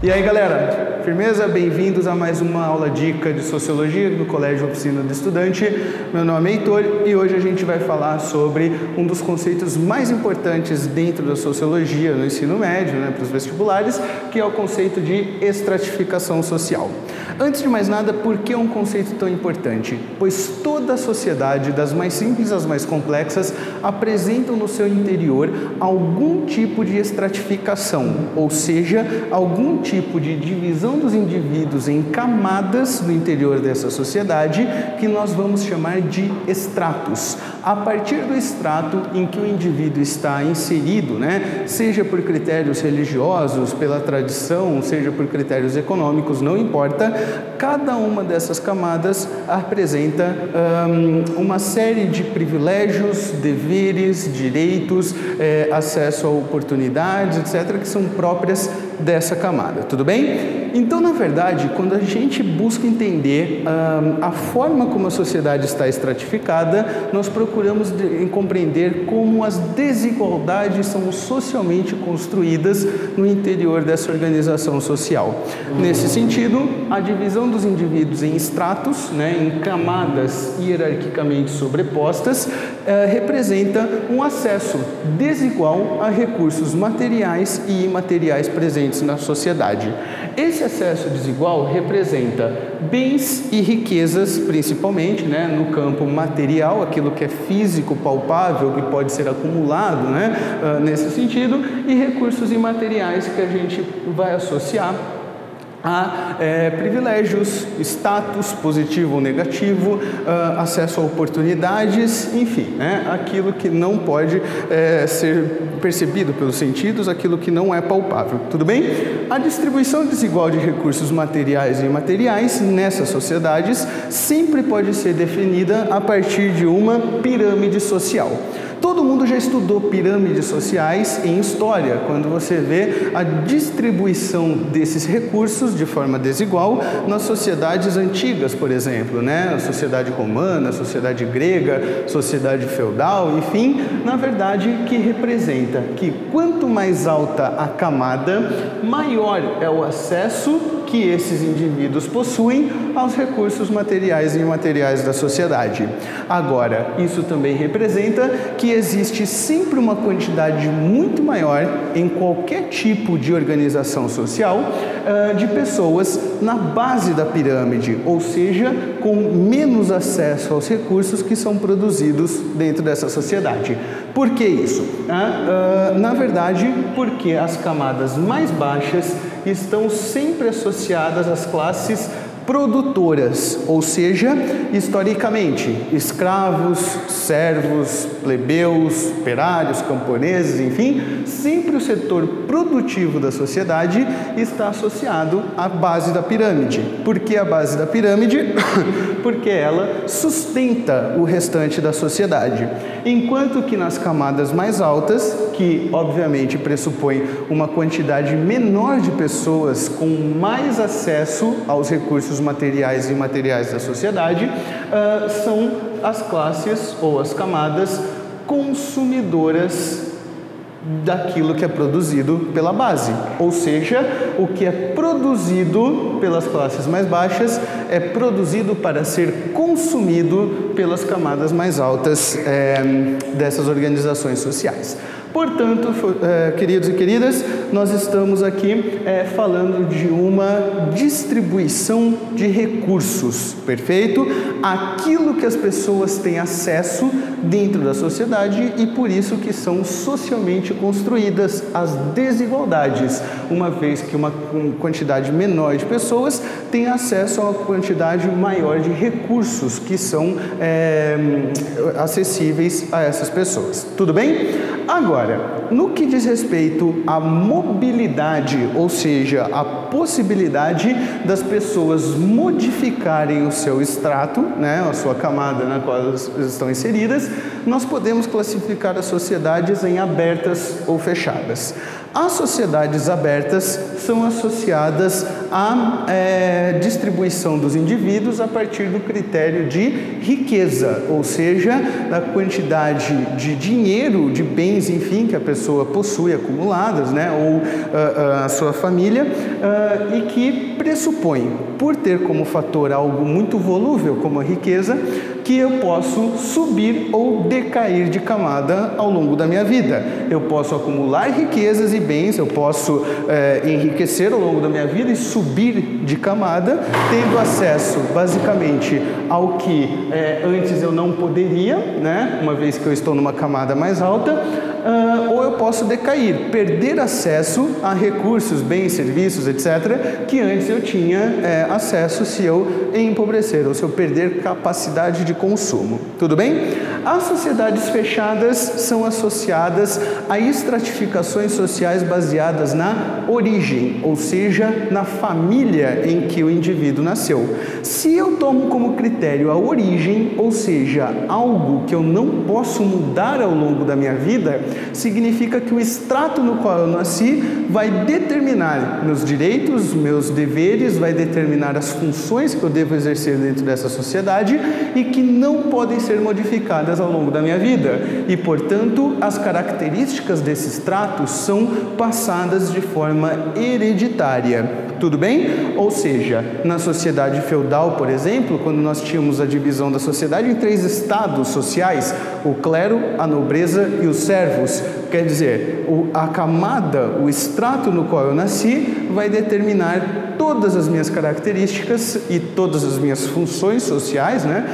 E aí galera, firmeza? Bem-vindos a mais uma aula dica de Sociologia do Colégio Oficina do Estudante. Meu nome é Heitor e hoje a gente vai falar sobre um dos conceitos mais importantes dentro da Sociologia no ensino médio, para os vestibulares, que é o conceito de estratificação social. Antes de mais nada, por que é um conceito tão importante? Pois toda a sociedade, das mais simples às mais complexas, apresentam no seu interior algum tipo de estratificação, ou seja, algum tipo de divisão dos indivíduos em camadas no interior dessa sociedade que nós vamos chamar de estratos. A partir do estrato em que o indivíduo está inserido, seja por critérios religiosos, pela tradição, seja por critérios econômicos, não importa, cada uma dessas camadas apresenta uma série de privilégios, deveres, direitos, acesso a oportunidades, etc., que são próprias dessa camada, tudo bem? Então, na verdade, quando a gente busca entender a forma como a sociedade está estratificada, nós procuramos compreender como as desigualdades são socialmente construídas no interior dessa organização social. Nesse sentido, a divisão dos indivíduos em estratos, em camadas hierarquicamente sobrepostas, representa um acesso desigual a recursos materiais e imateriais presentes na sociedade. Esse acesso desigual representa bens e riquezas, principalmente, no campo material, aquilo que é físico, palpável, que pode ser acumulado, nesse sentido, e recursos imateriais que a gente vai associar a privilégios, status positivo ou negativo, acesso a oportunidades, enfim, aquilo que não pode ser percebido pelos sentidos, aquilo que não é palpável, tudo bem? A distribuição desigual de recursos materiais e imateriais nessas sociedades sempre pode ser definida a partir de uma pirâmide social. Todo mundo já estudou pirâmides sociais em história, quando você vê a distribuição desses recursos de forma desigual nas sociedades antigas, por exemplo, a sociedade romana, a sociedade grega, sociedade feudal, enfim, na verdade, que representa que quanto mais alta a camada, maior é o acesso que esses indivíduos possuem aos recursos materiais e imateriais da sociedade. Agora, isso também representa que existe sempre uma quantidade muito maior em qualquer tipo de organização social de pessoas na base da pirâmide, ou seja, com menos acesso aos recursos que são produzidos dentro dessa sociedade. Por que isso? Na verdade, porque as camadas mais baixas estão sempre associadas às classes produtoras, ou seja, historicamente, escravos, servos, plebeus, operários, camponeses, enfim, sempre o setor produtivo da sociedade está associado à base da pirâmide. Por que a base da pirâmide? Porque ela sustenta o restante da sociedade. Enquanto que nas camadas mais altas, que obviamente pressupõe uma quantidade menor de pessoas com mais acesso aos recursos materiais e imateriais da sociedade, são as classes ou as camadas consumidoras daquilo que é produzido pela base, ou seja, o que é produzido pelas classes mais baixas é produzido para ser consumido pelas camadas mais altas dessas organizações sociais. Portanto, queridos e queridas, nós estamos aqui falando de uma distribuição de recursos, perfeito? Aquilo que as pessoas têm acesso dentro da sociedade e por isso que são socialmente construídas as desigualdades, uma vez que uma quantidade menor de pessoas tem acesso a uma quantidade maior de recursos que são acessíveis a essas pessoas. Tudo bem? Agora, no que diz respeito à mobilidade, ou seja, a possibilidade das pessoas modificarem o seu estrato, a sua camada na qual elas estão inseridas, nós podemos classificar as sociedades em abertas ou fechadas. As sociedades abertas são associadas à distribuição dos indivíduos a partir do critério de riqueza, ou seja, da quantidade de dinheiro, de bens, enfim, que a pessoa possui acumuladas, né, ou a sua família, e que pressupõe, por ter como fator algo muito volúvel como a riqueza, que eu posso subir ou decair de camada ao longo da minha vida. Eu posso acumular riquezas e bens, eu posso enriquecer ao longo da minha vida e subir de camada, tendo acesso basicamente ao que antes eu não poderia, né, uma vez que eu estou numa camada mais alta, ou eu posso decair, perder acesso a recursos, bens, serviços, etc., que antes eu tinha acesso se eu empobrecer, ou se eu perder capacidade de consumo. Tudo bem? As sociedades fechadas são associadas a estratificações sociais baseadas na origem, ou seja, na família em que o indivíduo nasceu. Se eu tomo como critério a origem, ou seja, algo que eu não posso mudar ao longo da minha vida, significa que o extrato no qual eu nasci vai determinar meus direitos, meus deveres, vai determinar as funções que eu devo exercer dentro dessa sociedade e que não podem ser modificadas ao longo da minha vida. E, portanto, as características desse extrato são passadas de forma hereditária. Tudo bem? Ou seja, na sociedade feudal, por exemplo, quando nós tínhamos a divisão da sociedade em 3 estados sociais, o clero, a nobreza e os servos, quer dizer, a camada, o extrato no qual eu nasci vai determinar todas as minhas características e todas as minhas funções sociais, né,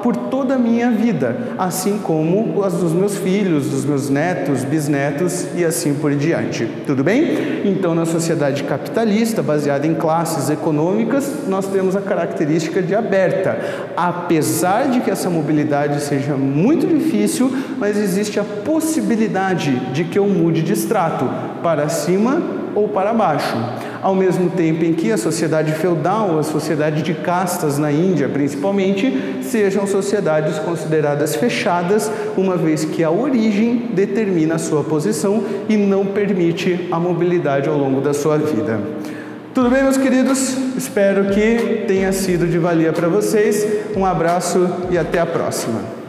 por toda a minha vida, assim como as dos meus filhos, dos meus netos, bisnetos e assim por diante. Tudo bem? Então, na sociedade capitalista, baseada em classes econômicas, nós temos a característica de aberta. Apesar de que essa mobilidade seja muito difícil, mas existe a possibilidade de que eu mude de extrato para cima ou para baixo. Ao mesmo tempo em que a sociedade feudal, a sociedade de castas na Índia principalmente, sejam sociedades consideradas fechadas, uma vez que a origem determina a sua posição e não permite a mobilidade ao longo da sua vida. Tudo bem, meus queridos? Espero que tenha sido de valia para vocês. Um abraço e até a próxima.